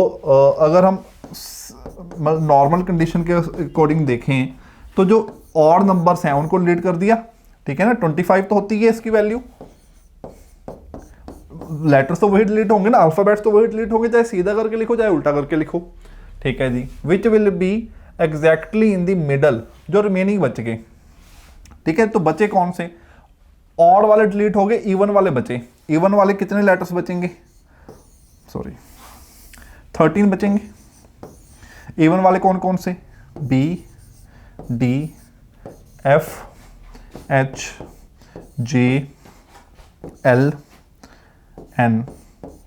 अगर हम नॉर्मल कंडीशन के अकॉर्डिंग देखें तो जो ऑड नंबर्स हैं उनको डिलीट कर दिया, ठीक है ना। 25 तो होती है इसकी वैल्यू, लेटर्स तो वही डिलीट होंगे ना, अल्फाबेट्स तो वही डिलीट होंगे, चाहे सीधा करके लिखो चाहे उल्टा करके लिखो, ठीक है जी। Which will be exactly in the middle, जो रिमेनिंग बच गए, ठीक है। तो बचे कौन से, ऑड वाले डिलीट हो गए, इवन वाले बचे। इवन वाले कितने लेटर्स बचेंगे, सॉरी 13 बचेंगे। इवन वाले कौन कौन से, B D F H J L N,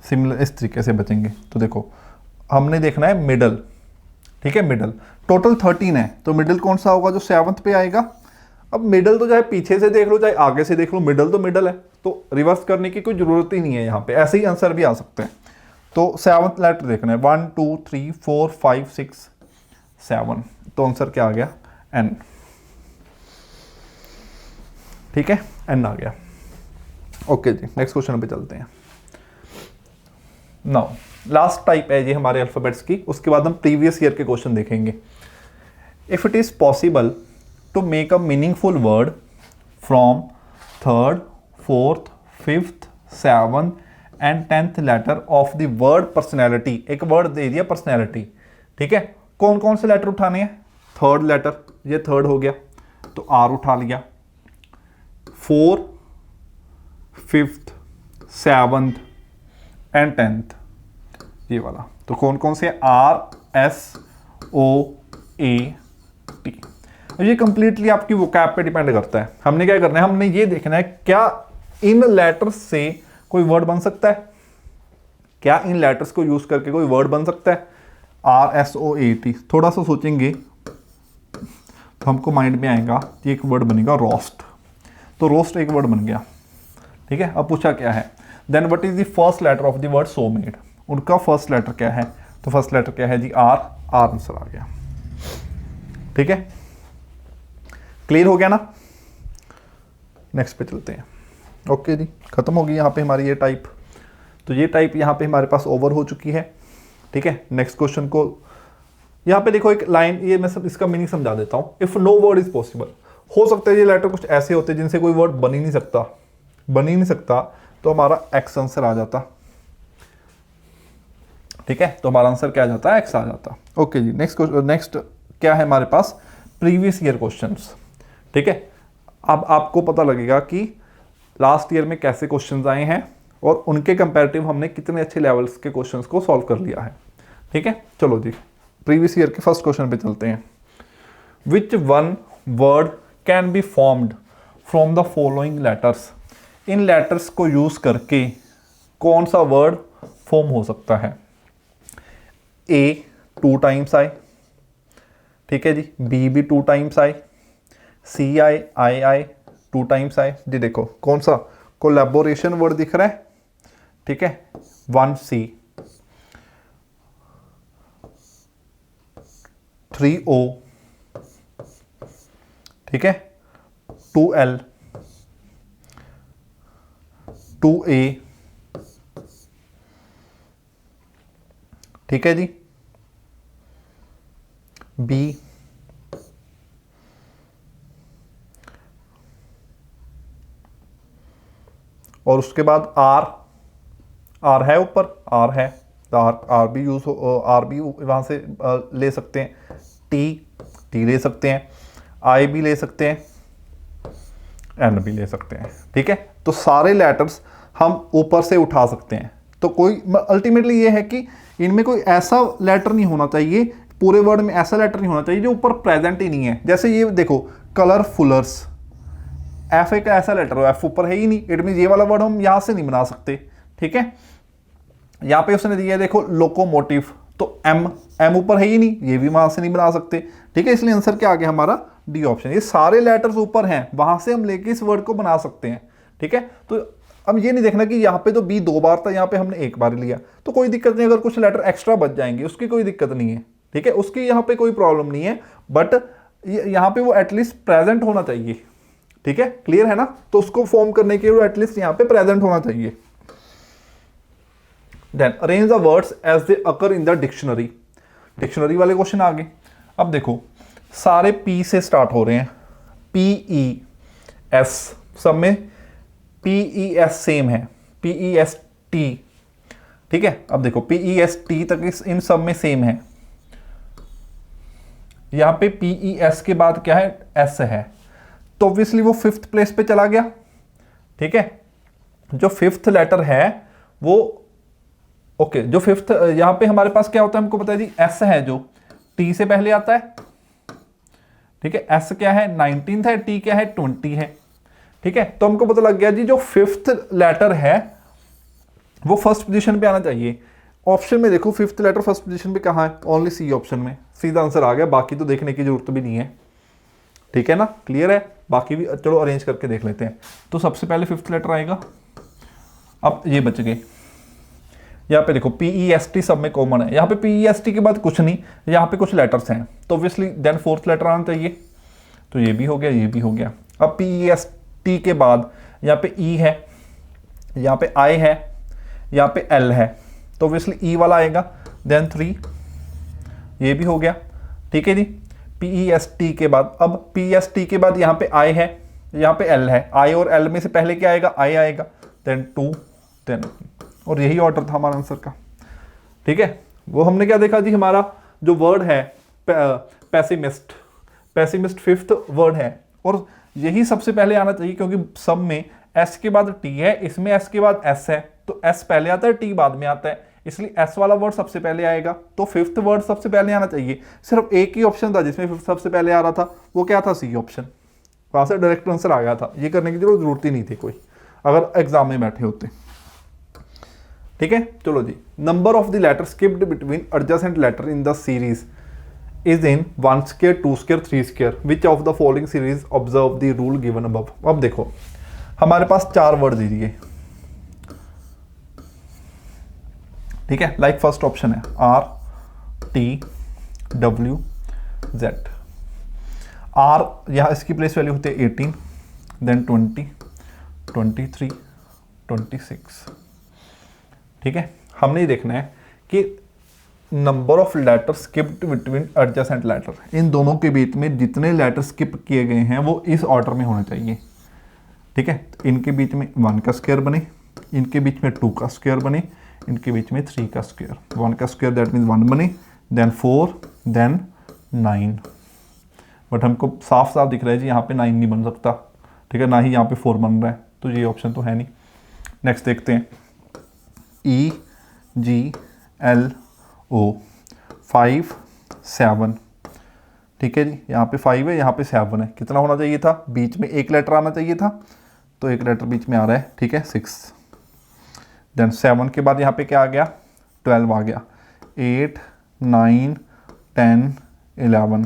similar इस तरीके से बचेंगे। तो देखो हमने देखना है मिडल, ठीक है। मिडल टोटल 13 है, तो मिडल कौन सा होगा, जो 7th पे आएगा। अब मिडल तो चाहे पीछे से देख लो चाहे आगे से देख लो, मिडल तो मिडल है, तो रिवर्स करने की कोई जरूरत ही नहीं है। यहाँ पे ऐसे ही आंसर भी आ सकते हैं। तो 7th लेटर देखना है, 1 2 3 4 5 6 7, तो आंसर क्या आ गया, एन, ठीक है, एन आ गया। ओके जी, नेक्स्ट क्वेश्चन पे चलते हैं। नाउ लास्ट टाइप है ये हमारे अल्फाबेट्स की, उसके बाद हम प्रीवियस ईयर के क्वेश्चन देखेंगे। If it is possible to make a meaningful word from 3rd 4th 5th 7th and 10th letter of the word personality, एक वर्ड दे दिया पर्सनैलिटी, ठीक है। कौन कौन से लेटर उठाने हैं, 3rd लेटर, ये 3rd हो गया तो आर उठा लिया, 4 5th 7th एंड 10th ये वाला। तो कौन कौन से, R S O A T. ये कंप्लीटली आपकी वोकैब पे डिपेंड करता है। हमने क्या करना है, हमने ये देखना है क्या इन लेटर्स से कोई वर्ड बन सकता है, क्या इन लेटर्स को यूज करके कोई वर्ड बन सकता है। R S O A T, थोड़ा सा सोचेंगे तो हमको माइंड में आएगा कि एक वर्ड बनेगा रोस्ट, तो रोस्ट एक वर्ड बन गया, ठीक है। अब पूछा क्या है, then what is the first letter of the word so made, उनका फर्स्ट लेटर क्या है, तो फर्स्ट लेटर क्या है जी, आर, आर आंसर आ गया, ठीक है। क्लियर हो गया ना, नेक्स्ट पे चलते हैं। ओके जी, खत्म होगी यहाँ पे हमारी ये टाइप। तो ये टाइप यहाँ पे हमारे पास ओवर हो चुकी है, ठीक है। नेक्स्ट क्वेश्चन को यहाँ पे देखो, एक लाइन, ये मैं सब इसका मीनिंग समझा देता हूँ। If no word is possible, हो सकता है ये लेटर कुछ ऐसे होते हैं जिनसे कोई वर्ड बन ही नहीं सकता, तो हमारा एक्स आंसर आ जाता, ठीक है। तो हमारा आंसर क्या आ जाता है, एक्स आ जाता। ओके जी, नेक्स्ट क्या है हमारे पास, प्रीवियस ईयर क्वेश्चंस, ठीक है। अब आपको पता लगेगा कि लास्ट ईयर में कैसे क्वेश्चंस आए हैं और उनके कंपैरेटिव हमने कितने अच्छे लेवल्स के क्वेश्चंस को सॉल्व कर लिया है, ठीक है। चलो जी, प्रीवियस ईयर के फर्स्ट क्वेश्चन पे चलते हैं। Which one word can be formed from the following letters, in letters को यूज करके कौन सा वर्ड फॉर्म हो सकता है। ए 2 टाइम्स आए, ठीक है जी, बी भी 2 टाइम्स आए, सी आई 2 टाइम्स आए जी। देखो कौन सा कोलैबोरेशन वर्ड दिख रहा है, ठीक है, 1 सी, 3 ओ, ठीक है, 2 एल, 2 ए, ठीक है जी, बी, और उसके बाद आर है ऊपर, आर है, आर भी यूज हो, आर भी वहां से ले सकते हैं, टी ले सकते हैं, आई भी ले सकते हैं, एन भी ले सकते हैं, ठीक है। तो सारे लेटर्स हम ऊपर से उठा सकते हैं। तो कोई अल्टीमेटली ये है कि इनमें कोई ऐसा लेटर नहीं होना चाहिए, पूरे वर्ड में ऐसा लेटर नहीं होना चाहिए जो ऊपर प्रेजेंट ही नहीं है। जैसे ये देखो कलरफुलर्स, एफ एक ऐसा लेटर हो, एफ ऊपर है ही नहीं, इट मीन ये वाला वर्ड हम यहां से नहीं बना सकते, ठीक है। यहां पे उसने दिया देखो लोकोमोटिव, तो एम ऊपर है ही नहीं, ये भी वहां से नहीं बना सकते, ठीक है। इसलिए आंसर क्या आ गया हमारा, डी ऑप्शन। ये सारे लेटर्स ऊपर हैं, वहां से हम लेके इस वर्ड को बना सकते हैं। ठीक है, तो अब ये नहीं देखना कि यहाँ पे तो बी 2 बार था, यहाँ पे हमने 1 बार लिया, तो कोई दिक्कत नहीं। अगर कुछ लेटर एक्स्ट्रा बच जाएंगे उसकी कोई दिक्कत नहीं है। ठीक है, उसकी यहाँ पे कोई प्रॉब्लम नहीं है, बट यहाँ पे वो एटलीस्ट प्रेजेंट होना चाहिए। ठीक है, क्लियर है ना? तो उसको फॉर्म करने के लिए एटलीस्ट यहाँ पे प्रेजेंट होना चाहिए। Then arrange the words as they occur in the dictionary. Dictionary वाले क्वेश्चन आ गए। अब देखो सारे पी से स्टार्ट हो रहे हैं, पी ई एस, सब में पी ई एस सेम है, पी ई एस टी। ठीक है, अब देखो पी ई एस टी तक इन सब में सेम है। यहां पे पी ई एस के बाद क्या है, एस है, तो ऑब्वियसली वो 5th प्लेस पे चला गया। ठीक है, जो 5th लेटर है वो ओके, जो 5th यहां पे हमारे पास क्या होता है हमको पता है जी, एस है जो टी से पहले आता है। ठीक है, एस क्या है 19th है, टी क्या है 20 है। ठीक है, तो हमको पता लग गया जी जो 5th लेटर है वो फर्स्ट पोजीशन पे आना चाहिए। ऑप्शन में देखो 5th लेटर फर्स्ट पोजीशन पे कहाँ है, ओनली सी ऑप्शन में, सीधा आंसर आ गया, बाकी तो देखने की जरूरत भी नहीं है। ठीक है ना, क्लियर है? बाकी भी चलो अरेंज करके देख लेते हैं। तो सबसे पहले 5th लेटर आएगा। अब ये बच गए, यहाँ पे देखो पी ई एस टी सब में कॉमन है, यहाँ पे पी ई एस टी के बाद कुछ नहीं, यहाँ पे कुछ लेटर्स हैं, तो ऑब्वियसली देन 4th लेटर आना चाहिए। तो ये भी हो गया, ये भी हो गया। अब पी ई एस टी के बाद यहाँ पे ई है, यहाँ पे आई है, यहाँ पे एल है, तो ऑब्वियसली ई वाला आएगा। देन 3, ये भी हो गया। ठीक है जी, पी ई एस टी के बाद, अब पी एस टी के बाद यहाँ पे आई है, यहाँ पे एल है, आई और एल में से पहले क्या आएगा, आई आएगा, देन 2, देन, और यही ऑर्डर था हमारा आंसर का। ठीक है, वो हमने क्या देखा जी, हमारा जो वर्ड है पैसिमिस्ट, पैसिमिस्ट 5th वर्ड है, और यही सबसे पहले आना चाहिए क्योंकि सब में एस के बाद टी है, इसमें एस के बाद एस है, तो एस पहले आता है, टी बाद में आता है, इसलिए एस वाला वर्ड सबसे पहले आएगा, तो 5th वर्ड सबसे पहले आना चाहिए। सिर्फ एक ही ऑप्शन था जिसमें सबसे पहले आ रहा था, वो क्या था, सी ऑप्शन। वहां से डायरेक्ट आंसर आ गया था, ये करने की जरूरत ही नहीं थी कोई, अगर एग्जाम में बैठे होते। ठीक है, चलो जी, number of the letter skipped between adjacent letter in the series is in 1 square, 2 square, 3 square, which of the following series observe the rule given above. अब देखो हमारे पास 4 वर्ड दीजिए। ठीक है, लाइक फर्स्ट ऑप्शन है R T W Z. R यहाँ इसकी प्लेस वैल्यू होती है 18, देन 20, 23, 26। ठीक है, हमने ये देखना है कि number of letter skipped between adjacent letter, इन दोनों के बीच में जितने लेटर स्किप किए गए हैं वो इस ऑर्डर में होने चाहिए। ठीक है, इनके बीच में 1 का स्क्वायर बने, इनके बीच में 2 का स्क्वायर बने, इनके बीच में 3 का स्क्वायर। 1 का स्क्वायर दैट मीन्स 1 बने, देन 4, देन 9। बट हमको साफ साफ दिख रहा है जी यहाँ पे 9 नहीं बन सकता। ठीक है, ना ही यहाँ पे 4 बन रहा है, तो ये ऑप्शन तो है नहीं। नेक्स्ट देखते हैं, ई जी एल ओ 5 7। ठीक है जी, यहाँ पे 5 है, यहाँ पे 7 है, कितना होना चाहिए था, बीच में 1 लेटर आना चाहिए था, तो 1 लेटर बीच में आ रहा है। ठीक है, 6। देन 7 के बाद यहाँ पे क्या आ गया, 12 आ गया, 8 9 10 11,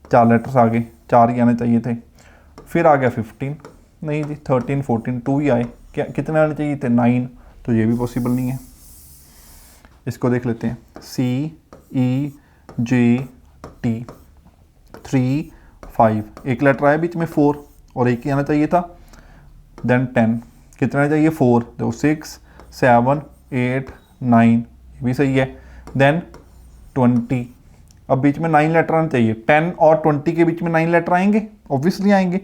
4 लेटर्स आ गए, 4 ही आने चाहिए थे। फिर आ गया 15, नहीं जी 13 14 2 ही आए, क्या कितने आने चाहिए थे, 9, तो ये भी पॉसिबल नहीं है। इसको देख लेते हैं, सी ई जे टी 3 5, 1 लेटर आया बीच में 4, और 1 ही आना चाहिए था। देन 10, कितना आना चाहिए 4, तो 6 7 8 9, ये भी सही है। देन 20, अब बीच में 9 लेटर आना चाहिए, 10 और 20 के बीच में 9 लेटर आएंगे, ऑब्वियसली आएंगे।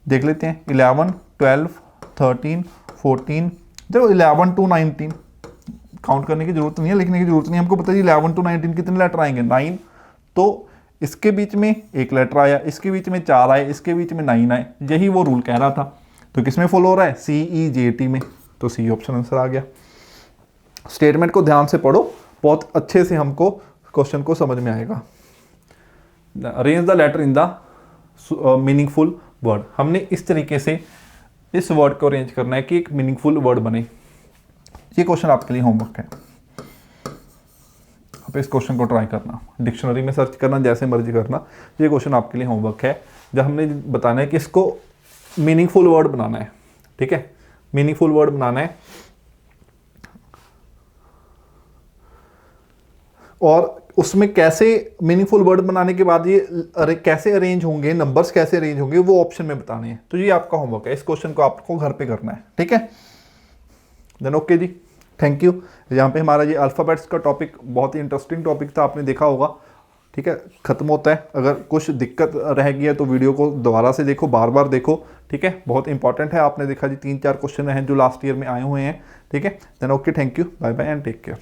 देख लेते हैं, 11 12 13 14, देखो 11 to 19 काउंट करने की जरूरत नहीं है, लिखने की जरूरत नहीं है, हमको पता है 11 to 19 कितने लेटर आएंगे, 9। तो इसके बीच में 1 लेटर आया, इसके बीच में 4 आए, इसके बीच में 9 आए, यही वो रूल कह रहा था। तो किसमें फॉलो हो रहा है, सी ई जे टी में, तो सी ऑप्शन आंसर आ गया। स्टेटमेंट को ध्यान से पढ़ो, बहुत अच्छे से हमको क्वेश्चन को समझ में आएगा। Arrange the letter in the meaningful word, हमने इस तरीके से इस वर्ड को अरेंज करना है कि एक मीनिंगफुल वर्ड बने। ये क्वेश्चन आपके लिए होमवर्क है। आप इस क्वेश्चन को ट्राई करना, डिक्शनरी में सर्च करना, जैसे मर्जी करना। ये क्वेश्चन आपके लिए होमवर्क है, जब हमने बताना है कि इसको मीनिंगफुल वर्ड बनाना है, ठीक है, मीनिंगफुल वर्ड बनाना है। और उसमें कैसे मीनिंगफुल वर्ड बनाने के बाद ये कैसे अरेंज होंगे, नंबर्स कैसे अरेंज होंगे, वो ऑप्शन में बताने हैं। तो ये आपका होमवर्क है, इस क्वेश्चन को आपको घर पे करना है, ठीक है। देन ओके जी, थैंक यू। यहाँ पे हमारा ये अल्फ़ाबेट्स का टॉपिक बहुत ही इंटरेस्टिंग टॉपिक था, आपने देखा होगा, ठीक है, ख़त्म होता है। अगर कुछ दिक्कत रह गई है तो वीडियो को दोबारा से देखो, बार बार देखो, ठीक है, बहुत इंपॉर्टेंट है। आपने देखा जी 3-4 क्वेश्चन हैं जो लास्ट ईयर में आए हुए हैं, ठीक है। Then okay, thank you, bye bye and take care.